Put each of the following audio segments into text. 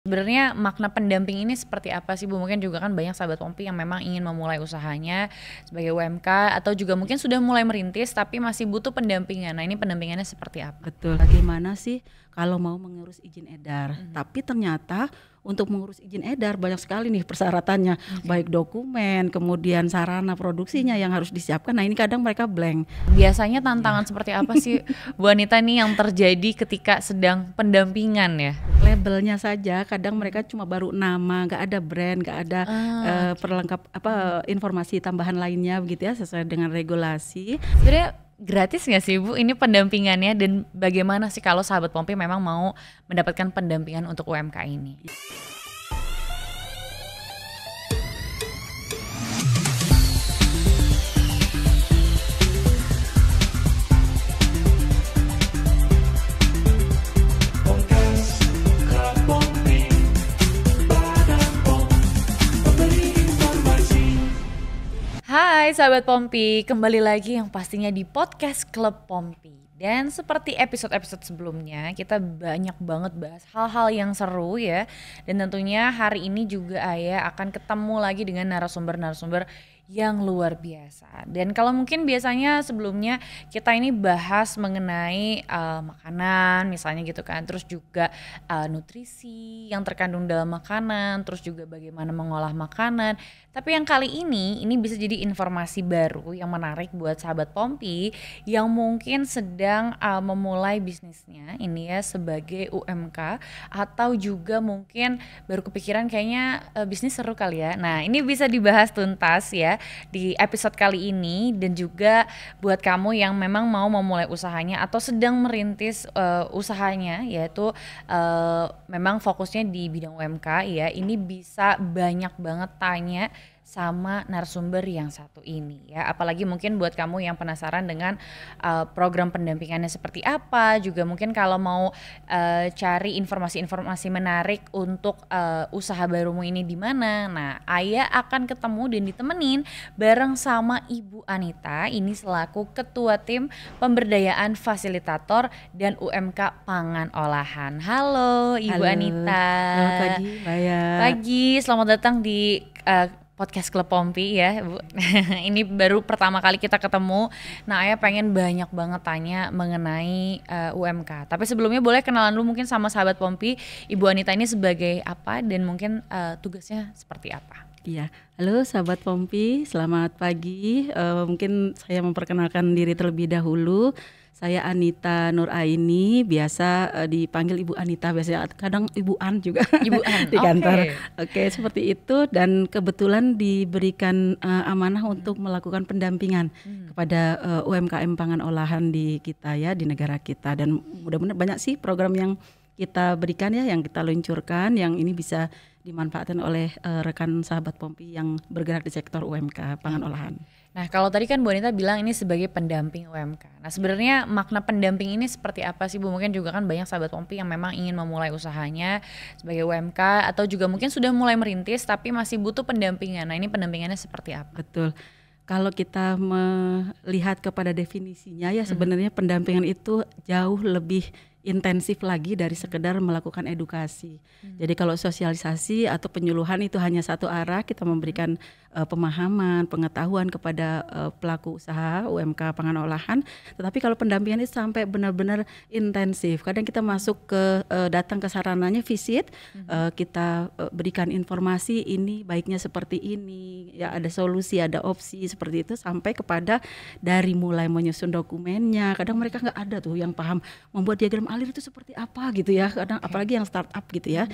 Sebenarnya makna pendamping ini seperti apa sih Bu? Mungkin juga kan banyak sahabat Pompi yang memang ingin memulai usahanya sebagai UMK atau juga mungkin sudah mulai merintis tapi masih butuh pendampingan. Nah ini pendampingannya seperti apa? Betul. Bagaimana sih kalau mau mengurus izin edar? Tapi ternyata untuk mengurus izin edar banyak sekali nih persyaratannya, baik dokumen, kemudian sarana produksinya yang harus disiapkan. Nah ini kadang mereka blank. Biasanya tantangan seperti apa sih Bu Anita nih yang terjadi ketika sedang pendampingan ya? Labelnya saja, kadang mereka cuma baru nama, nggak ada brand, nggak ada perlengkap informasi tambahan lainnya begitu ya sesuai dengan regulasi. Sebenarnya gratis nggak sih Bu ini pendampingannya, dan bagaimana sih kalau sahabat Pompi memang mau mendapatkan pendampingan untuk UMK ini? Hai sahabat Pompi, kembali lagi yang pastinya di podcast Klub Pompi. Dan seperti episode-episode sebelumnya, kita banyak banget bahas hal-hal yang seru ya. Dan tentunya hari ini juga Ayah akan ketemu lagi dengan narasumber-narasumber yang luar biasa. Dan kalau mungkin biasanya sebelumnya kita ini bahas mengenai makanan misalnya gitu kan, terus juga nutrisi yang terkandung dalam makanan, terus juga bagaimana mengolah makanan. Tapi yang kali ini bisa jadi informasi baru yang menarik buat sahabat Pompi yang mungkin sedang memulai bisnisnya ini ya sebagai UMK, atau juga mungkin baru kepikiran kayaknya bisnis seru kali ya. Nah ini bisa dibahas tuntas ya di episode kali ini, dan juga buat kamu yang memang mau memulai usahanya atau sedang merintis usahanya, yaitu memang fokusnya di bidang UMK ya, ini bisa banyak banget tanya sama narasumber yang satu ini ya. Apalagi mungkin buat kamu yang penasaran dengan program pendampingannya seperti apa, juga mungkin kalau mau cari informasi-informasi menarik untuk usaha barumu ini di mana. Nah, Ayah akan ketemu dan ditemenin bareng sama Ibu Anita ini selaku Ketua Tim Pemberdayaan Fasilitator dan UMK Pangan Olahan. Halo Ibu Anita. Selamat pagi, Mbak. Pagi, selamat datang di podcast Klub Pompi ya Bu. Ini baru pertama kali kita ketemu. Nah Ayah pengen banyak banget tanya mengenai UMK. Tapi sebelumnya boleh kenalan dulu mungkin sama sahabat Pompi, Ibu Anita ini sebagai apa dan mungkin tugasnya seperti apa? Iya, halo sahabat Pompi, selamat pagi. Mungkin saya memperkenalkan diri terlebih dahulu. Saya Anita Nuraini, biasa dipanggil Ibu Anita, biasanya kadang Ibu An juga Ibu An di kantor. Oke, seperti itu, dan kebetulan diberikan amanah untuk melakukan pendampingan kepada UMKM pangan olahan di kita ya, di negara kita, dan mudah-mudahan banyak sih program yang kita berikan ya, yang kita luncurkan, yang ini bisa dimanfaatkan oleh rekan sahabat Pompi yang bergerak di sektor UMK pangan olahan. Nah kalau tadi kan Bu Anita bilang ini sebagai pendamping UMK. Nah sebenarnya makna pendamping ini seperti apa sih Bu? Mungkin juga kan banyak sahabat Pompi yang memang ingin memulai usahanya sebagai UMK atau juga mungkin sudah mulai merintis tapi masih butuh pendampingan. Nah ini pendampingannya seperti apa? Betul. Kalau kita melihat kepada definisinya ya, sebenarnya pendampingan itu jauh lebih intensif lagi dari sekedar melakukan edukasi. Jadi kalau sosialisasi atau penyuluhan itu hanya satu arah, kita memberikan pemahaman, pengetahuan kepada pelaku usaha UMK pangan olahan. Tetapi kalau pendampingan itu sampai benar-benar intensif. Kadang kita masuk ke datang ke sarananya, visit, kita berikan informasi ini baiknya seperti ini, ya ada solusi, ada opsi seperti itu, sampai kepada dari mulai menyusun dokumennya. Kadang mereka nggak ada tuh yang paham membuat diagram alir itu seperti apa gitu ya, kadang apalagi yang startup gitu ya.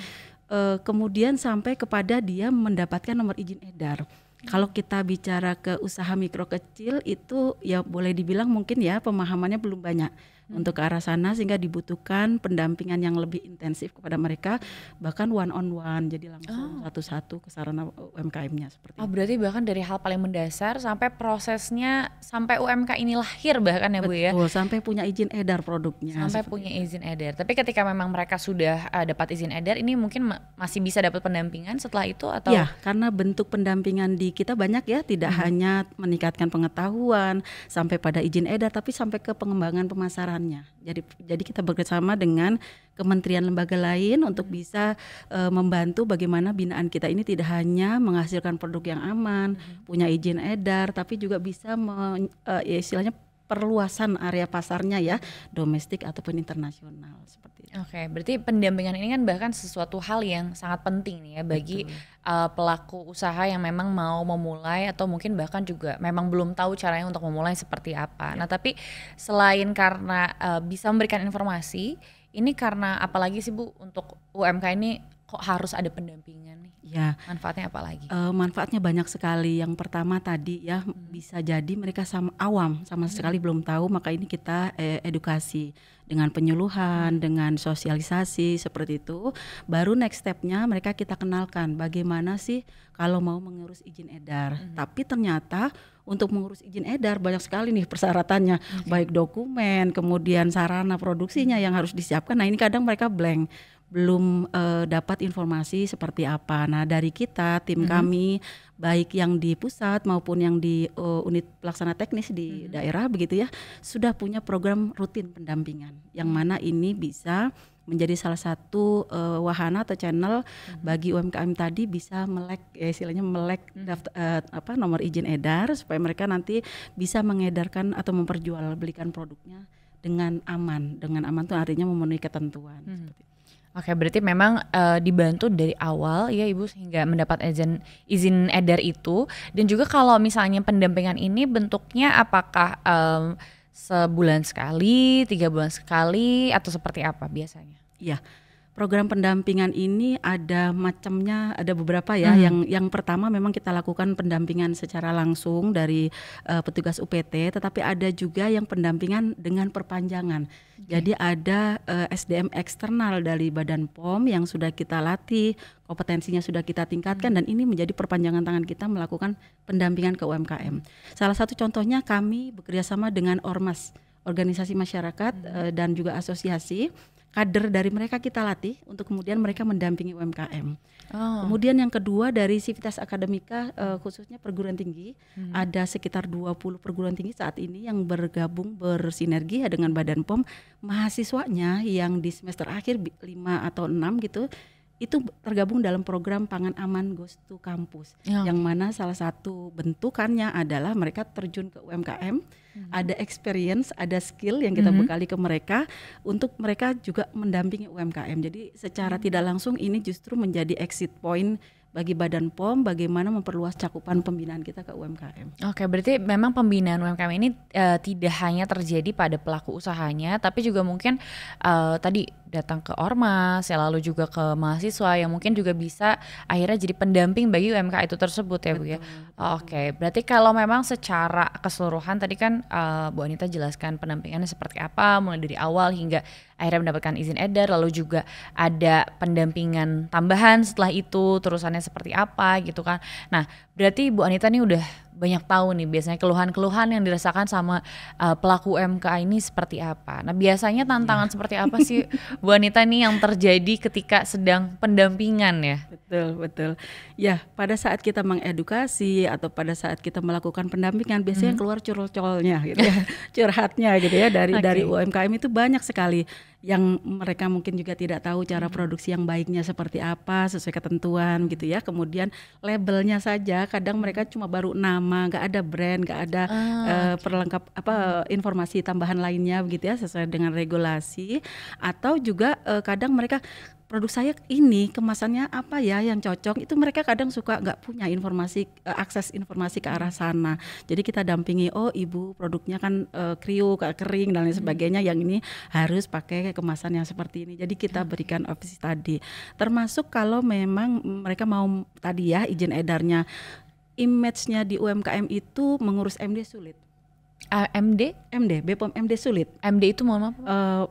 Kemudian sampai kepada dia mendapatkan nomor izin edar. Kalau kita bicara ke usaha mikro kecil itu ya boleh dibilang mungkin ya pemahamannya belum banyak untuk ke arah sana, sehingga dibutuhkan pendampingan yang lebih intensif kepada mereka, bahkan one on one, jadi langsung satu-satu ke sarana UMKM-nya seperti itu. Berarti bahkan dari hal paling mendasar sampai prosesnya sampai UMK ini lahir bahkan ya Bu ya. Betul, sampai punya izin edar produknya. Sampai punya izin edar. Tapi ketika memang mereka sudah dapat izin edar, ini mungkin masih bisa dapat pendampingan setelah itu atau? Ya, karena bentuk pendampingan di kita banyak ya, tidak hanya meningkatkan pengetahuan sampai pada izin edar, tapi sampai ke pengembangan pemasaran. perusahaannya. Jadi kita bekerjasama dengan kementerian lembaga lain untuk bisa membantu bagaimana binaan kita ini tidak hanya menghasilkan produk yang aman, punya izin edar, tapi juga bisa ya istilahnya perluasan area pasarnya ya, domestik ataupun internasional seperti itu. Oke, berarti pendampingan ini kan bahkan sesuatu hal yang sangat penting nih ya bagi pelaku usaha yang memang mau memulai atau mungkin bahkan juga memang belum tahu caranya untuk memulai seperti apa. Nah, tapi selain karena bisa memberikan informasi, ini karena apalagi sih Bu untuk UMK ini kok harus ada pendampingan nih? Ya, manfaatnya apa lagi? Manfaatnya banyak sekali. Yang pertama tadi ya, bisa jadi mereka awam sama sekali belum tahu, maka ini kita edukasi dengan penyuluhan, dengan sosialisasi seperti itu. Baru next stepnya mereka kita kenalkan bagaimana sih kalau mau mengurus izin edar. Tapi ternyata untuk mengurus izin edar banyak sekali nih persyaratannya, baik dokumen, kemudian sarana produksinya yang harus disiapkan. Nah ini kadang mereka blank, belum dapat informasi seperti apa. Nah dari kita tim kami baik yang di pusat maupun yang di unit pelaksana teknis di daerah begitu ya, sudah punya program rutin pendampingan yang mana ini bisa menjadi salah satu wahana atau channel bagi UMKM tadi bisa melek ya istilahnya melek nomor izin edar supaya mereka nanti bisa mengedarkan atau memperjualbelikan produknya dengan aman. Dengan aman itu artinya memenuhi ketentuan. Seperti itu. Oke, berarti memang dibantu dari awal ya Ibu sehingga mendapat izin edar itu. Dan juga kalau misalnya pendampingan ini bentuknya apakah sebulan sekali, 3 bulan sekali, atau seperti apa biasanya? Iya, program pendampingan ini ada macamnya, ada beberapa ya. Yang pertama memang kita lakukan pendampingan secara langsung dari petugas UPT, tetapi ada juga yang pendampingan dengan perpanjangan. Jadi ada SDM eksternal dari Badan POM yang sudah kita latih, kompetensinya sudah kita tingkatkan, dan ini menjadi perpanjangan tangan kita melakukan pendampingan ke UMKM. Salah satu contohnya kami bekerjasama dengan Ormas, organisasi masyarakat dan juga asosiasi. Kader dari mereka kita latih untuk kemudian mereka mendampingi UMKM. Kemudian yang kedua dari Civitas Akademika khususnya perguruan tinggi, ada sekitar 20 perguruan tinggi saat ini yang bergabung bersinergi dengan Badan POM. Mahasiswanya yang di semester akhir 5 atau 6 gitu, itu tergabung dalam program Pangan Aman Goes to Campus, yang mana salah satu bentukannya adalah mereka terjun ke UMKM, ada experience, ada skill yang kita bekali ke mereka untuk mereka juga mendampingi UMKM. Jadi secara tidak langsung ini justru menjadi exit point bagi Badan POM bagaimana memperluas cakupan pembinaan kita ke UMKM. Oke, berarti memang pembinaan UMKM ini tidak hanya terjadi pada pelaku usahanya, tapi juga mungkin tadi datang ke ormas, ya lalu juga ke mahasiswa yang mungkin juga bisa akhirnya jadi pendamping bagi UMK itu tersebut ya Bu ya. Oke, berarti kalau memang secara keseluruhan tadi kan Bu Anita jelaskan pendampingannya seperti apa, mulai dari awal hingga akhirnya mendapatkan izin edar, lalu juga ada pendampingan tambahan setelah itu, terusannya seperti apa gitu kan. Nah, berarti Bu Anita nih udah banyak tahu nih biasanya keluhan-keluhan yang dirasakan sama pelaku UMK ini seperti apa. Nah, biasanya tantangan seperti apa sih Bu Anita nih yang terjadi ketika sedang pendampingan ya? Betul. Ya, pada saat kita mengedukasi atau pada saat kita melakukan pendampingan biasanya keluar curol-curolnya gitu ya. Curhatnya gitu ya dari UMKM itu banyak sekali yang mereka mungkin juga tidak tahu cara produksi yang baiknya seperti apa sesuai ketentuan gitu ya. Kemudian labelnya saja kadang mereka cuma baru nama, nggak ada brand, nggak ada perlengkap informasi tambahan lainnya begitu ya sesuai dengan regulasi. Atau juga kadang mereka produk saya ini kemasannya apa ya yang cocok, itu mereka kadang suka nggak punya informasi, akses informasi ke arah sana. Jadi kita dampingi, oh ibu produknya kan kriuk, kering dan lain sebagainya, yang ini harus pakai kemasan yang seperti ini. Jadi kita berikan opsi tadi, termasuk kalau memang mereka mau tadi ya izin edarnya, image-nya di UMKM itu mengurus MD sulit. MD, BPOM MD sulit. MD itu mohon maaf?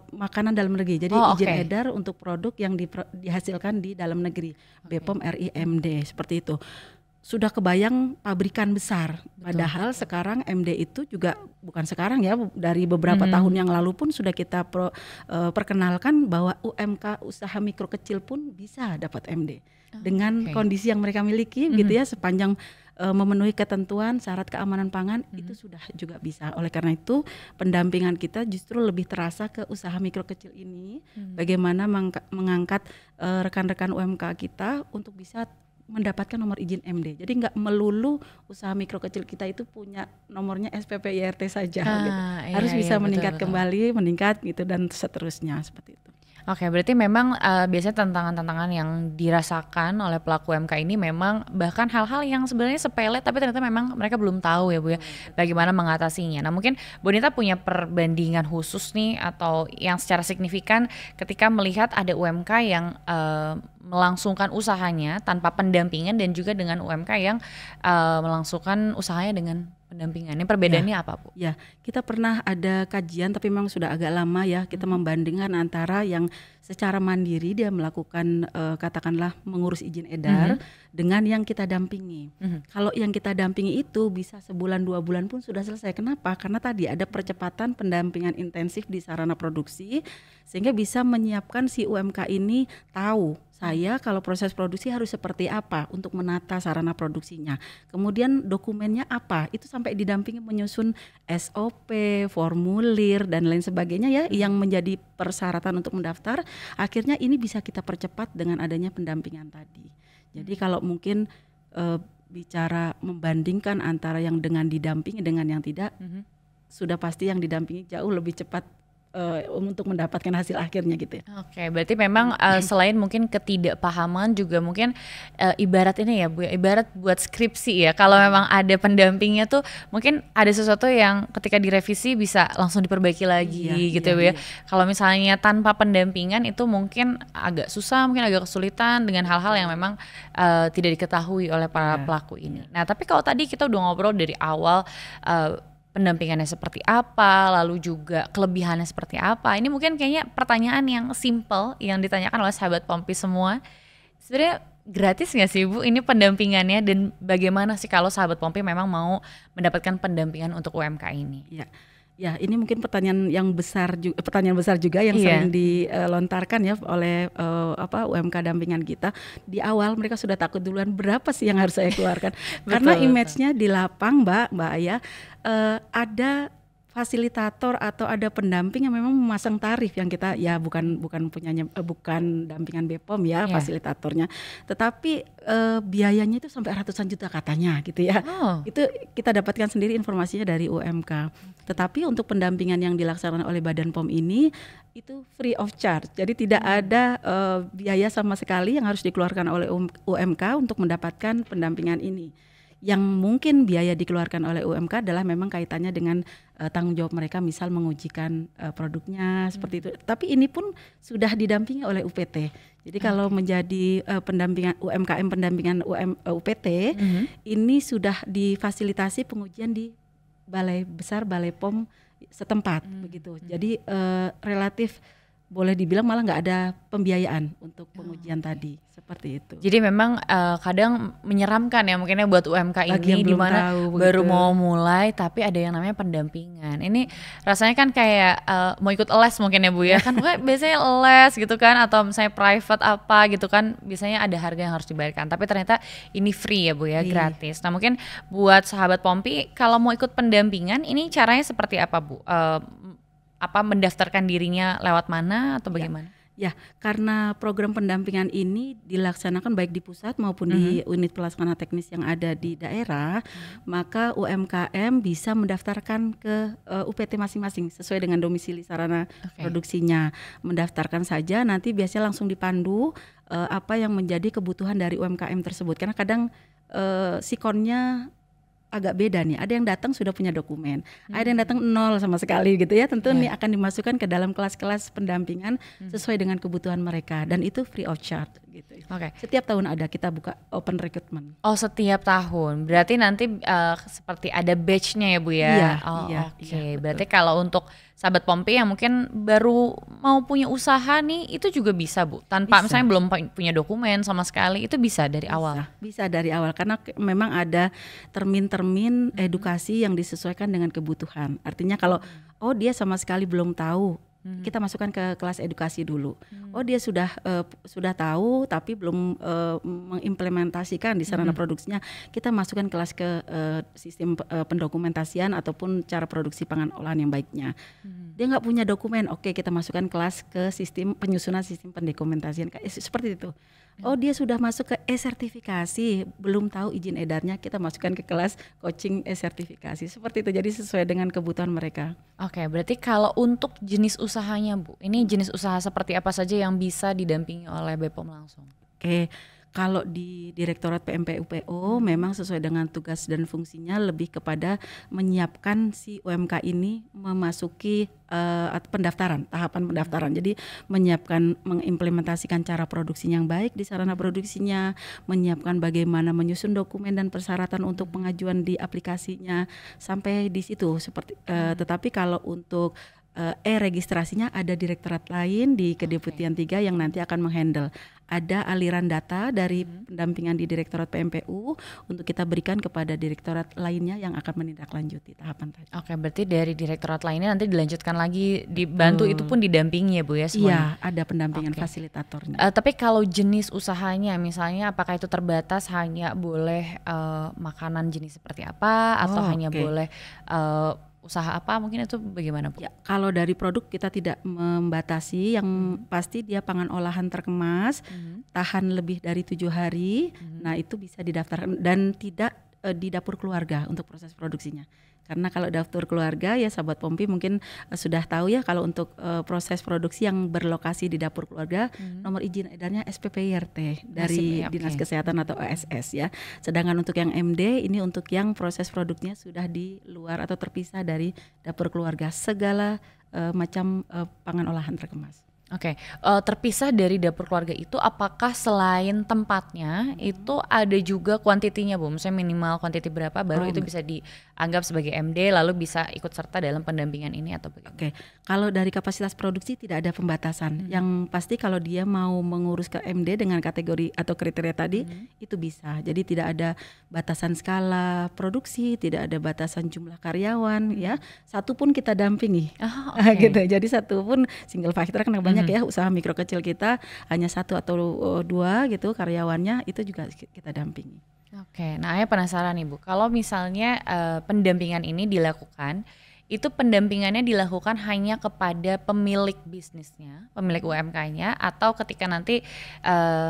Makanan dalam negeri. Jadi izin edar untuk produk yang dihasilkan di dalam negeri. BPOM RI MD seperti itu. Sudah kebayang pabrikan besar. Padahal sekarang MD itu juga bukan sekarang ya, dari beberapa tahun yang lalu pun sudah kita perkenalkan bahwa UMK usaha mikro kecil pun bisa dapat MD dengan kondisi yang mereka miliki gitu ya, sepanjang memenuhi ketentuan syarat keamanan pangan itu sudah juga bisa. Oleh karena itu pendampingan kita justru lebih terasa ke usaha mikro kecil ini, bagaimana mengangkat rekan-rekan UMK kita untuk bisa mendapatkan nomor izin MD. Jadi nggak melulu usaha mikro kecil kita itu punya nomornya SPP IRT saja gitu. Harus bisa meningkat kembali, meningkat gitu dan seterusnya seperti itu. Oke, berarti memang biasanya tantangan-tantangan yang dirasakan oleh pelaku UMK ini memang bahkan hal-hal yang sebenarnya sepele tapi ternyata memang mereka belum tahu ya Bu ya bagaimana mengatasinya. Nah mungkin Bu Nita punya perbandingan khusus nih atau yang secara signifikan ketika melihat ada UMK yang melangsungkan usahanya tanpa pendampingan dan juga dengan UMK yang melangsungkan usahanya dengan pendampingan. Ini perbedaannya apa Bu? Ya, kita pernah ada kajian tapi memang sudah agak lama ya. Kita membandingkan antara yang secara mandiri dia melakukan katakanlah mengurus izin edar dengan yang kita dampingi. Kalau yang kita dampingi itu bisa sebulan 2 bulan pun sudah selesai. Kenapa? Karena tadi ada percepatan pendampingan intensif di sarana produksi sehingga bisa menyiapkan si UMK ini tahu saya kalau proses produksi harus seperti apa untuk menata sarana produksinya. Kemudian dokumennya apa? Itu sampai didampingi menyusun SOP, formulir dan lain sebagainya ya yang menjadi persyaratan untuk mendaftar. Akhirnya ini bisa kita percepat dengan adanya pendampingan tadi. Jadi kalau mungkin bicara membandingkan antara yang dengan didampingi dengan yang tidak, sudah pasti yang didampingi jauh lebih cepat untuk mendapatkan hasil akhirnya gitu ya. Oke, berarti memang selain mungkin ketidakpahaman juga mungkin ibarat ini ya Bu, ibarat buat skripsi ya. Kalau memang ada pendampingnya tuh mungkin ada sesuatu yang ketika direvisi bisa langsung diperbaiki lagi gitu ya Bu ya. Kalau misalnya tanpa pendampingan itu mungkin agak susah, mungkin agak kesulitan dengan hal-hal yang memang tidak diketahui oleh para pelaku ini. Nah, tapi kalau tadi kita udah ngobrol dari awal pendampingannya seperti apa, lalu juga kelebihannya seperti apa. Ini mungkin kayaknya pertanyaan yang simple yang ditanyakan oleh sahabat Pompi semua. Sebenarnya gratis nggak sih Bu ini pendampingannya dan bagaimana sih kalau sahabat Pompi memang mau mendapatkan pendampingan untuk UMK ini? Ya, ini mungkin pertanyaan besar juga yang sering dilontarkan ya oleh UMK dampingan kita. Di awal mereka sudah takut duluan berapa sih yang harus saya keluarkan. Karena image-nya di lapang Mbak Aya ada fasilitator atau ada pendamping yang memang memasang tarif yang kita ya bukan dampingan BPOM ya fasilitatornya, tetapi biayanya itu sampai ratusan juta katanya gitu ya. Itu kita dapatkan sendiri informasinya dari UMK. Tetapi untuk pendampingan yang dilaksanakan oleh Badan POM ini itu free of charge. Jadi tidak ada biaya sama sekali yang harus dikeluarkan oleh UMK untuk mendapatkan pendampingan ini. Yang mungkin biaya dikeluarkan oleh UMK adalah memang kaitannya dengan tanggung jawab mereka, misal mengujikan produknya seperti itu. Tapi ini pun sudah didampingi oleh UPT. Jadi kalau menjadi pendampingan UMKM pendampingan UPT, ini sudah difasilitasi pengujian di Balai Besar Balai POM setempat begitu. Jadi relatif boleh dibilang malah nggak ada pembiayaan untuk pengujian tadi seperti itu. Jadi memang kadang menyeramkan ya mungkinnya buat UMK ini di mana baru mau mulai tapi ada yang namanya pendampingan. Ini rasanya kan kayak mau ikut les mungkin ya Bu ya kan biasanya les gitu kan atau misalnya private apa gitu kan biasanya ada harga yang harus dibayarkan tapi ternyata ini free ya Bu ya gratis. Nah mungkin buat sahabat Pompi kalau mau ikut pendampingan ini caranya seperti apa Bu? Mendaftarkan dirinya lewat mana atau bagaimana? Ya, karena program pendampingan ini dilaksanakan baik di pusat maupun di unit pelaksana teknis yang ada di daerah, maka UMKM bisa mendaftarkan ke UPT masing-masing sesuai dengan domisili sarana produksinya. Mendaftarkan saja, nanti biasanya langsung dipandu apa yang menjadi kebutuhan dari UMKM tersebut. Karena kadang sikonnya agak beda nih, ada yang datang sudah punya dokumen, ada yang datang nol sama sekali gitu ya, tentu nih akan dimasukkan ke dalam kelas-kelas pendampingan sesuai dengan kebutuhan mereka dan itu free of charge gitu. Setiap tahun ada kita buka open recruitment. Oh setiap tahun, berarti nanti seperti ada batch-nya ya Bu ya? Berarti kalau untuk sahabat Pompi yang mungkin baru mau punya usaha nih itu juga bisa Bu, tanpa misalnya belum punya dokumen sama sekali itu bisa dari awal? Bisa dari awal karena memang ada termin edukasi yang disesuaikan dengan kebutuhan. Artinya kalau dia sama sekali belum tahu kita masukkan ke kelas edukasi dulu. Oh dia sudah tahu tapi belum mengimplementasikan di sarana produksinya, kita masukkan kelas ke sistem pendokumentasian ataupun cara produksi pangan olahan yang baiknya. Dia nggak punya dokumen, oke kita masukkan kelas ke sistem penyusunan sistem pendokumentasian seperti itu. Oh dia sudah masuk ke e-sertifikasi, belum tahu izin edarnya, kita masukkan ke kelas coaching e-sertifikasi. Seperti itu, jadi sesuai dengan kebutuhan mereka. Oke, berarti kalau untuk jenis usahanya Bu, ini jenis usaha seperti apa saja yang bisa didampingi oleh BPOM langsung? Oke, kalau di Direktorat PMP UPO memang sesuai dengan tugas dan fungsinya lebih kepada menyiapkan si UMK ini memasuki tahapan pendaftaran. Jadi mengimplementasikan cara produksinya yang baik di sarana produksinya, menyiapkan bagaimana menyusun dokumen dan persyaratan untuk pengajuan di aplikasinya sampai di situ. Tetapi kalau untuk registrasinya ada direktorat lain di Kedeputian 3 yang nanti akan menghandle. Ada aliran data dari pendampingan di Direktorat PMPU untuk kita berikan kepada direktorat lainnya yang akan menindaklanjuti tahapan tadi. Oke, berarti dari direktorat lainnya nanti dilanjutkan lagi, dibantu itu pun didampingi ya Bu ya semuanya? Iya, ada pendampingan fasilitatornya. Tapi kalau jenis usahanya misalnya apakah itu terbatas hanya boleh makanan jenis seperti apa atau hanya boleh usaha apa, mungkin itu bagaimana Bu? Ya, kalau dari produk kita tidak membatasi, yang pasti dia pangan olahan terkemas, tahan lebih dari 7 hari, nah itu bisa didaftarkan dan tidak di dapur keluarga untuk proses produksinya. Karena kalau dapur keluarga ya sahabat Pompi mungkin sudah tahu ya, kalau untuk proses produksi yang berlokasi di dapur keluarga nomor izin edarnya SPPIRT dari Dinas Kesehatan atau OSS ya. Sedangkan untuk yang MD ini untuk yang proses produknya sudah di luar atau terpisah dari dapur keluarga, segala macam pangan olahan terkemas. Oke, terpisah dari dapur keluarga itu apakah selain tempatnya itu ada juga kuantitinya Bu? Misalnya minimal kuantiti berapa baru itu bisa dianggap sebagai MD lalu bisa ikut serta dalam pendampingan ini atau bagaimana? Oke, kalau dari kapasitas produksi tidak ada pembatasan. Yang pasti kalau dia mau mengurus ke MD dengan kategori atau kriteria tadi itu bisa. Jadi tidak ada batasan skala produksi, tidak ada batasan jumlah karyawan ya. Satu pun kita dampingi. Gitu. Jadi satu pun single factor kan banyak ya, usaha mikro kecil kita hanya 1 atau 2 gitu karyawannya, itu juga kita dampingi. Oke, nah saya penasaran nih Bu, kalau misalnya pendampingan ini dilakukan, itu pendampingannya dilakukan hanya kepada pemilik bisnisnya, pemilik UMK-nya, atau ketika nanti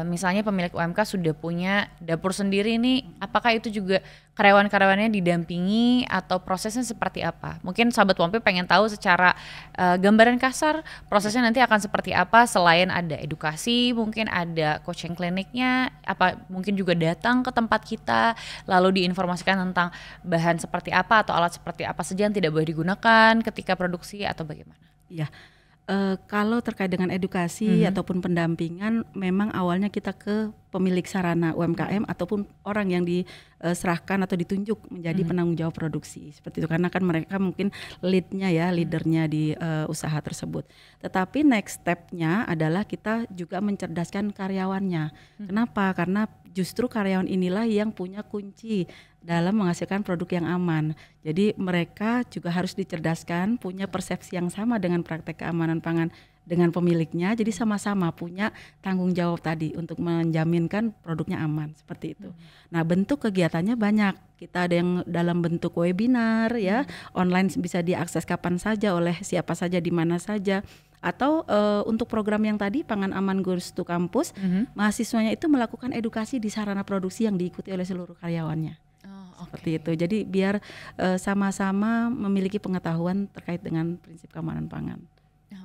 misalnya pemilik UMK sudah punya dapur sendiri nih, apakah itu juga karyawan-karyawannya didampingi atau prosesnya seperti apa? Mungkin sahabat Pompi pengen tahu secara gambaran kasar prosesnya nanti akan seperti apa, selain ada edukasi, mungkin ada coaching kliniknya, apa mungkin juga datang ke tempat kita lalu diinformasikan tentang bahan seperti apa atau alat seperti apa saja yang tidak boleh digunakan ketika produksi atau bagaimana? Iya. Kalau terkait dengan edukasi ataupun pendampingan, memang awalnya kita ke pemilik sarana UMKM ataupun orang yang diserahkan atau ditunjuk menjadi penanggung jawab produksi seperti itu, karena kan mereka mungkin leadernya di usaha tersebut. Tetapi next stepnya adalah kita juga mencerdaskan karyawannya. Kenapa? Karena justru karyawan inilah yang punya kunci dalam menghasilkan produk yang aman. Jadi mereka juga harus dicerdaskan, punya persepsi yang sama dengan praktek keamanan pangan dengan pemiliknya. Jadi sama-sama punya tanggung jawab tadi untuk menjaminkan produknya aman, seperti itu. Nah, bentuk kegiatannya banyak. Kita ada yang dalam bentuk webinar ya, online bisa diakses kapan saja oleh siapa saja di mana saja. Atau untuk program yang tadi Pangan Aman Goes to Campus, mahasiswanya itu melakukan edukasi di sarana produksi yang diikuti oleh seluruh karyawannya. Seperti itu. Jadi biar sama-sama memiliki pengetahuan terkait dengan prinsip keamanan pangan.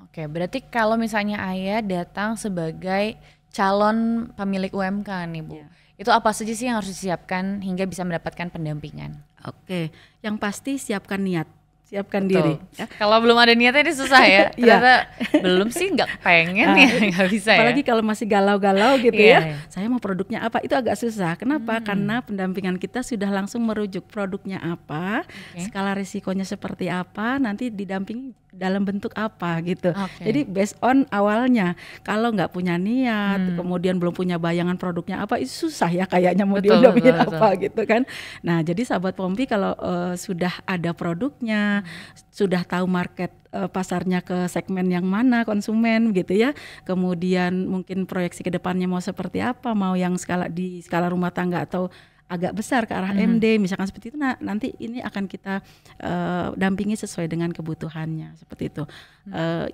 Oke, berarti kalau misalnya Ayah datang sebagai calon pemilik UMK nih Bu, itu apa saja sih yang harus disiapkan hingga bisa mendapatkan pendampingan? Oke, yang pasti siapkan niat. Siapkan diri. Ya. Kalau belum ada niatnya ini susah ya. Ternyata belum sih, nggak pengen ya, nggak bisa. Apalagi kalau masih galau-galau gitu ya. Iya. Saya mau produknya apa? Itu agak susah. Kenapa? Karena pendampingan kita sudah langsung merujuk produknya apa, skala risikonya seperti apa. Nanti didampingi dalam bentuk apa gitu. Oke. Jadi based on awalnya, kalau nggak punya niat, kemudian belum punya bayangan produknya apa, itu susah ya kayaknya mau Betul, diomongin betul, apa gitu kan. Nah jadi sahabat Pompi kalau sudah ada produknya, sudah tahu market pasarnya ke segmen yang mana, konsumen gitu ya, kemudian mungkin proyeksi ke depannya mau seperti apa, mau yang di skala rumah tangga atau agak besar ke arah MD misalkan seperti itu, nah nanti ini akan kita dampingi sesuai dengan kebutuhannya seperti itu.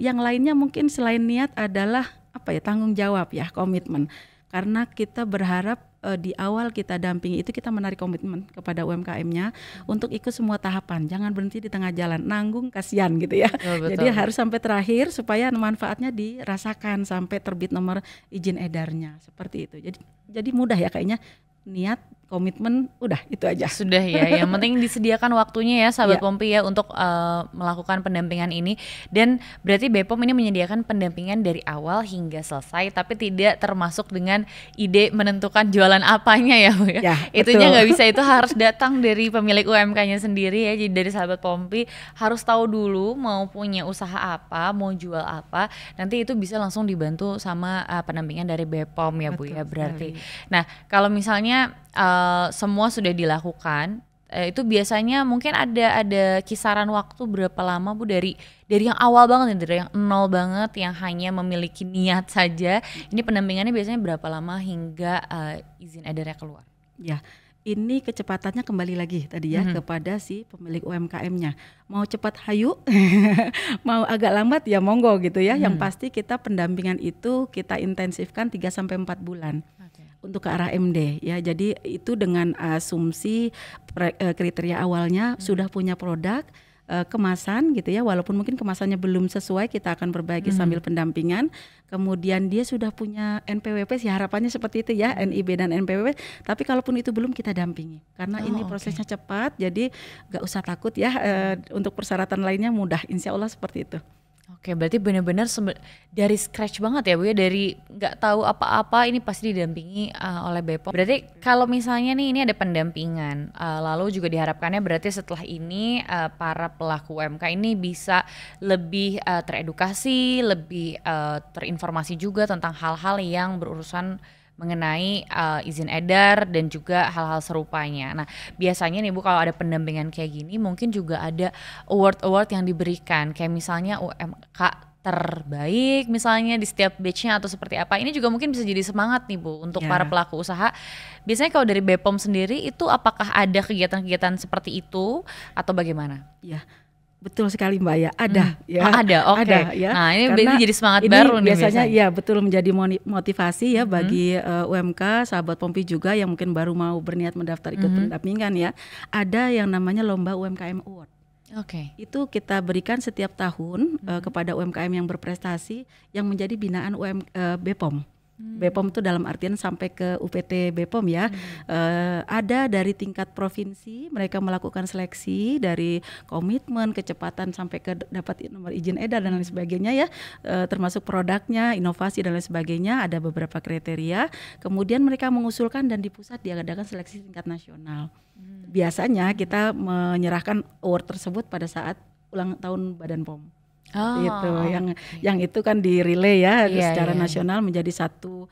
Yang lainnya mungkin selain niat adalah apa ya, tanggung jawab ya, komitmen, karena kita berharap di awal kita dampingi itu kita menarik komitmen kepada UMKM-nya untuk ikut semua tahapan, jangan berhenti di tengah jalan, nanggung kasihan gitu ya. Betul. Jadi harus sampai terakhir supaya manfaatnya dirasakan sampai terbit nomor izin edarnya seperti itu. Jadi mudah ya kayaknya, niat, komitmen, udah itu aja. Sudah ya, yang penting disediakan waktunya ya sahabat Iya. Pompi ya untuk melakukan pendampingan ini. Dan berarti BPOM ini menyediakan pendampingan dari awal hingga selesai, tapi tidak termasuk dengan ide menentukan jualan apanya ya Bu ya. Ya, Itunya betul. nggak bisa, itu harus datang dari pemilik UMK-nya sendiri ya. Jadi dari sahabat Pompi harus tahu dulu mau punya usaha apa, mau jual apa, nanti itu bisa langsung dibantu sama pendampingan dari BPOM ya Bu ya Betul berarti. sekali. Nah kalau misalnya semua sudah dilakukan, itu biasanya mungkin ada kisaran waktu berapa lama Bu dari yang awal banget nih, dari yang nol banget, yang hanya memiliki niat saja, ini pendampingannya biasanya berapa lama hingga izin edarnya keluar? Ya, ini kecepatannya kembali lagi tadi ya kepada si pemilik UMKM-nya. Mau cepat hayu, mau agak lambat ya monggo gitu ya. Yang pasti kita pendampingan itu kita intensifkan 3 sampai 4 bulan. Untuk ke arah MD ya. Jadi itu dengan asumsi kriteria awalnya sudah punya produk, kemasan gitu ya, walaupun mungkin kemasannya belum sesuai, kita akan perbaiki sambil pendampingan. Kemudian dia sudah punya NPWP sih, harapannya seperti itu ya, NIB dan NPWP. Tapi kalaupun itu belum, kita dampingi karena ini prosesnya cepat, jadi gak usah takut ya. Untuk persyaratan lainnya mudah, insya Allah seperti itu. Oke, berarti benar-benar dari scratch banget ya Bu ya, dari nggak tahu apa-apa ini pasti didampingi oleh BPOM. Berarti kalau misalnya nih ini ada pendampingan, lalu juga diharapkannya berarti setelah ini para pelaku UMK ini bisa lebih teredukasi, lebih terinformasi juga tentang hal-hal yang berurusan mengenai izin edar dan juga hal-hal serupanya. Nah, biasanya nih Bu kalau ada pendampingan kayak gini mungkin juga ada award-award yang diberikan, kayak misalnya UMK terbaik misalnya di setiap batch-nya atau seperti apa. Ini juga mungkin bisa jadi semangat nih Bu untuk para pelaku usaha. Biasanya kalau dari BPOM sendiri itu apakah ada kegiatan-kegiatan seperti itu atau bagaimana? Ya. Betul sekali Mbak ya, ada ya. Oh, ada, oke. Ada ya. Nah, ini Karena jadi semangat ini baru nih biasanya. biasanya. Ya betul, menjadi motivasi ya bagi UMK, sahabat Pompi juga yang mungkin baru mau berniat mendaftar ikut pendampingan ya. Ada yang namanya lomba UMKM Award. Oke. Itu kita berikan setiap tahun kepada UMKM yang berprestasi yang menjadi binaan BPOM. BPOM itu dalam artian sampai ke UPT BPOM ya. Ada dari tingkat provinsi, mereka melakukan seleksi dari komitmen, kecepatan sampai ke dapat nomor izin edar dan lain sebagainya ya, termasuk produknya, inovasi dan lain sebagainya. Ada beberapa kriteria. Kemudian mereka mengusulkan dan di pusat diadakan seleksi tingkat nasional. Biasanya kita menyerahkan award tersebut pada saat ulang tahun Badan POM. Itu yang itu kan di relay ya secara nasional menjadi satu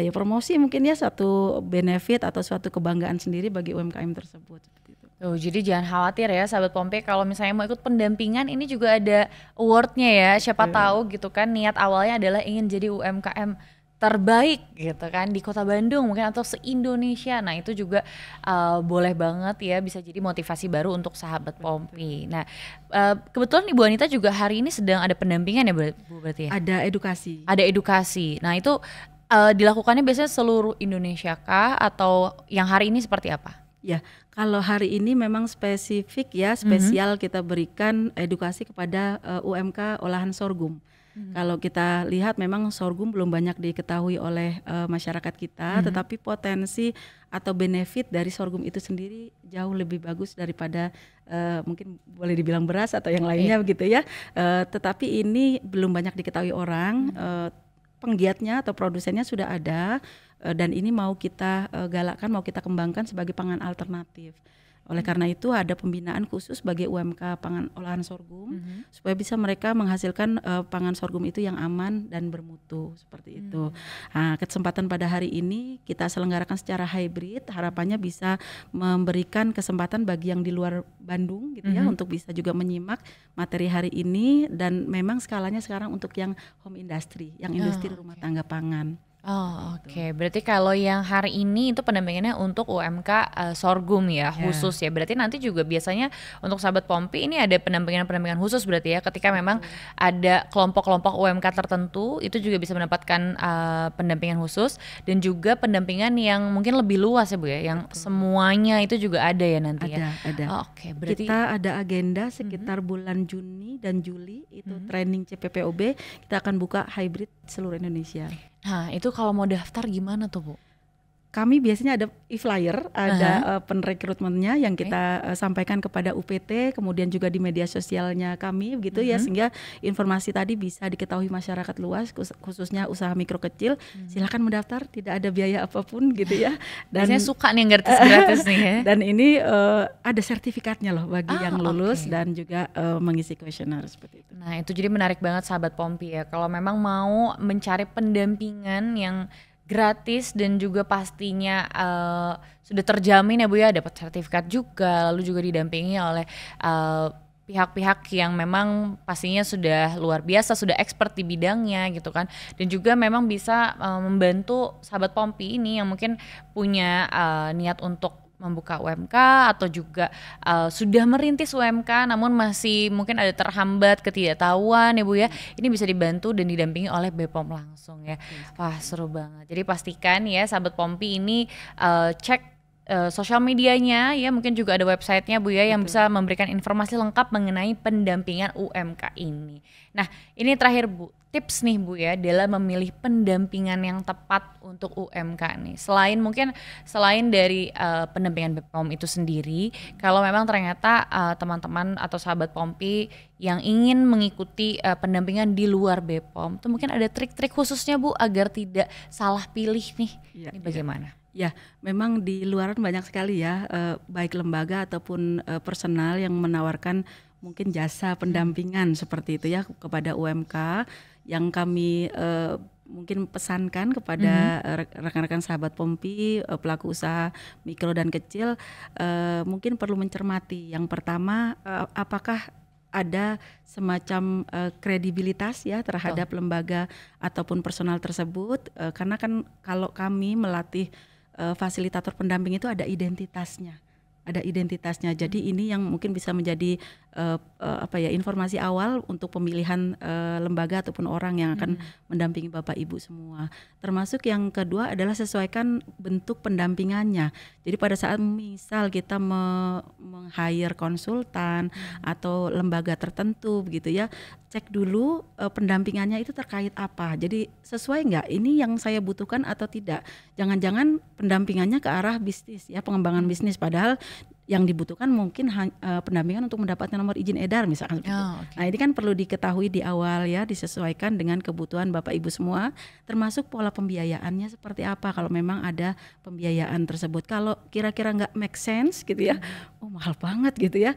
promosi mungkin ya, satu benefit atau suatu kebanggaan sendiri bagi UMKM tersebut. Jadi jangan khawatir ya sahabat Pompi, kalau misalnya mau ikut pendampingan ini juga ada awardnya ya. Siapa tahu gitu kan, niat awalnya adalah ingin jadi UMKM terbaik gitu kan di Kota Bandung mungkin atau se-Indonesia. Nah itu juga boleh banget ya, bisa jadi motivasi baru untuk sahabat Pompi. Nah kebetulan Ibu Anita juga hari ini sedang ada pendampingan ya Bu berarti ya? Ada edukasi. Ada edukasi. Nah itu dilakukannya biasanya seluruh Indonesia kah atau yang hari ini seperti apa? Ya, kalau hari ini memang spesifik ya, spesial kita berikan edukasi kepada UMK olahan sorghum. Kalau kita lihat memang sorghum belum banyak diketahui oleh masyarakat kita, tetapi potensi atau benefit dari sorghum itu sendiri jauh lebih bagus daripada mungkin boleh dibilang beras atau yang lainnya begitu ya. Tetapi ini belum banyak diketahui orang. Penggiatnya atau produsennya sudah ada dan ini mau kita galakkan, mau kita kembangkan sebagai pangan alternatif. Oleh karena itu ada pembinaan khusus bagi UMK pangan olahan sorghum supaya bisa mereka menghasilkan pangan sorghum itu yang aman dan bermutu seperti itu. Nah, kesempatan pada hari ini kita selenggarakan secara hybrid, harapannya bisa memberikan kesempatan bagi yang di luar Bandung gitu ya untuk bisa juga menyimak materi hari ini, dan memang skalanya sekarang untuk yang home industry, yang industri rumah tangga pangan. Oh oke, berarti kalau yang hari ini itu pendampingannya untuk UMK sorghum ya, khusus ya. Berarti nanti juga biasanya untuk sahabat Pompi ini ada pendampingan khusus berarti ya, ketika memang ada kelompok-kelompok UMK tertentu itu juga bisa mendapatkan pendampingan khusus, dan juga pendampingan yang mungkin lebih luas ya Bu ya, yang semuanya itu juga ada ya nanti ya. Ada. Oh, oke, berarti kita ada agenda sekitar bulan Juni dan Juli itu training CPPOB, kita akan buka hybrid seluruh Indonesia. Nah itu kalau mau daftar gimana tuh Bu? Kami biasanya ada e-flyer, ada penrekrutmennya yang kita sampaikan kepada UPT, kemudian juga di media sosialnya kami begitu ya, sehingga informasi tadi bisa diketahui masyarakat luas, khususnya usaha mikro kecil. Silakan mendaftar, tidak ada biaya apapun gitu ya. Dan biasanya suka nih yang gratis-gratis nih ya. Dan ini ada sertifikatnya loh bagi yang lulus dan juga mengisi kuesioner seperti itu. Nah itu jadi menarik banget sahabat Pompi ya, kalau memang mau mencari pendampingan yang gratis dan juga pastinya sudah terjamin ya Bu ya, dapat sertifikat juga, lalu juga didampingi oleh pihak-pihak yang memang pastinya sudah luar biasa, sudah expert di bidangnya gitu kan, dan juga memang bisa membantu sahabat Pompi ini yang mungkin punya niat untuk membuka UMK atau juga sudah merintis UMK namun masih mungkin ada terhambat ketidaktahuan ya Bu ya. Ini bisa dibantu dan didampingi oleh BPOM langsung ya. Wah seru banget. Jadi pastikan ya sahabat Pompi ini cek sosial medianya ya, mungkin juga ada websitenya Bu ya yang bisa memberikan informasi lengkap mengenai pendampingan UMK ini. Nah ini terakhir Bu, tips nih Bu ya dalam memilih pendampingan yang tepat untuk UMK nih. Selain dari pendampingan BPOM itu sendiri, kalau memang ternyata teman-teman atau sahabat Pompi yang ingin mengikuti pendampingan di luar BPOM, itu mungkin ada trik-trik khususnya Bu agar tidak salah pilih nih. Ini bagaimana? Ya, memang di luaran banyak sekali ya, baik lembaga ataupun personal yang menawarkan mungkin jasa pendampingan seperti itu ya kepada UMK. Yang kami mungkin pesankan kepada rekan-rekan sahabat Pompi, pelaku usaha mikro dan kecil, mungkin perlu mencermati. Yang pertama, apakah ada semacam kredibilitas ya terhadap lembaga ataupun personal tersebut, karena kan kalau kami melatih fasilitator pendamping itu ada identitasnya. Jadi ini yang mungkin bisa menjadi informasi awal untuk pemilihan lembaga ataupun orang yang akan mendampingi Bapak Ibu semua. Termasuk yang kedua adalah sesuaikan bentuk pendampingannya. Jadi pada saat misal kita meng-hire konsultan atau lembaga tertentu begitu ya, cek dulu pendampingannya itu terkait apa. Jadi sesuai nggak ini yang saya butuhkan atau tidak. Jangan-jangan pendampingannya ke arah bisnis ya, pengembangan bisnis, padahal yang dibutuhkan mungkin pendampingan untuk mendapatkan nomor izin edar misalkan. Nah ini kan perlu diketahui di awal ya, disesuaikan dengan kebutuhan Bapak Ibu semua, termasuk pola pembiayaannya seperti apa kalau memang ada pembiayaan tersebut. Kalau kira-kira nggak make sense gitu ya, mahal banget gitu ya,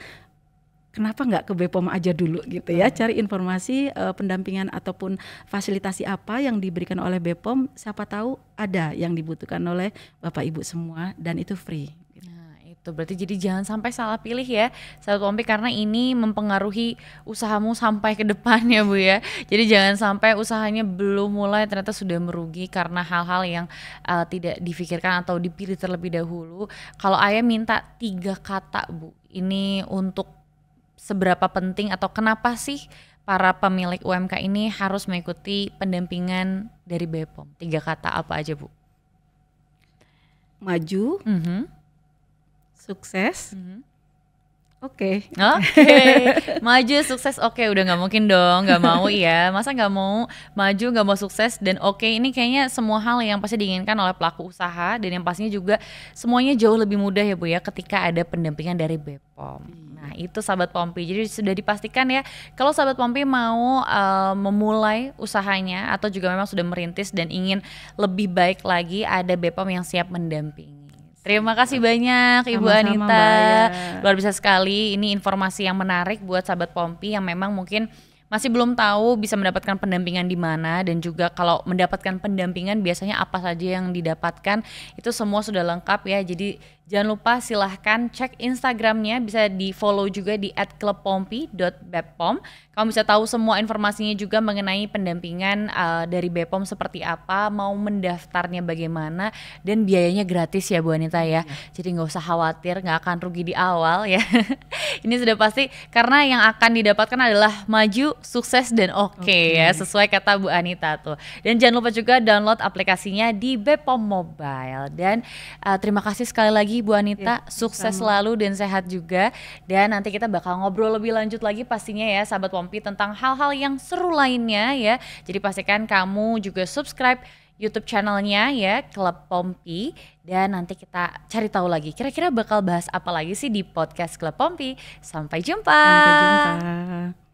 kenapa nggak ke BPOM aja dulu gitu ya, cari informasi pendampingan ataupun fasilitasi apa yang diberikan oleh BPOM, siapa tahu ada yang dibutuhkan oleh Bapak Ibu semua dan itu free. Berarti jadi jangan sampai salah pilih ya sahabat Pompi, karena ini mempengaruhi usahamu sampai ke depan ya Bu ya. Jadi jangan sampai usahanya belum mulai ternyata sudah merugi karena hal-hal yang tidak difikirkan atau dipilih terlebih dahulu. Kalau Ayah minta 3 kata Bu, ini untuk seberapa penting atau kenapa sih para pemilik UMK ini harus mengikuti pendampingan dari BPOM? 3 kata apa aja Bu? Maju, sukses, oke. Maju, sukses, oke. Udah nggak mungkin dong, nggak mau ya. Masa nggak mau maju, nggak mau sukses dan oke? Ini kayaknya semua hal yang pasti diinginkan oleh pelaku usaha, dan yang pastinya juga semuanya jauh lebih mudah ya Bu ya ketika ada pendampingan dari BPOM. Nah itu sahabat Pompi, jadi sudah dipastikan ya kalau sahabat Pompi mau memulai usahanya atau juga memang sudah merintis dan ingin lebih baik lagi, ada BPOM yang siap mendampingi. Terima kasih banyak Ibu Sama-sama, Anita. Mbak Aya. Luar biasa sekali. Ini informasi yang menarik buat sahabat Pompi yang memang mungkin masih belum tahu bisa mendapatkan pendampingan di mana, dan juga kalau mendapatkan pendampingan biasanya apa saja yang didapatkan, itu semua sudah lengkap ya. Jadi jangan lupa silahkan cek Instagramnya, bisa di follow juga di @klubpompi.bepom. Kamu bisa tahu semua informasinya juga mengenai pendampingan dari Bepom seperti apa, mau mendaftarnya bagaimana, dan biayanya gratis ya Bu Anita ya. Jadi nggak usah khawatir, nggak akan rugi di awal ya. Ini sudah pasti karena yang akan didapatkan adalah maju, sukses, dan oke ya, sesuai kata Bu Anita tuh. Dan jangan lupa juga download aplikasinya di Bepom Mobile. Dan terima kasih sekali lagi Bu Anita, sukses selalu dan sehat juga. Dan nanti kita bakal ngobrol lebih lanjut lagi pastinya ya sahabat Pompi tentang hal-hal yang seru lainnya ya. Jadi pastikan kamu juga subscribe YouTube channelnya ya, Klub Pompi. Dan nanti kita cari tahu lagi kira-kira bakal bahas apa lagi sih di podcast Klub Pompi. Sampai jumpa. Sampai jumpa.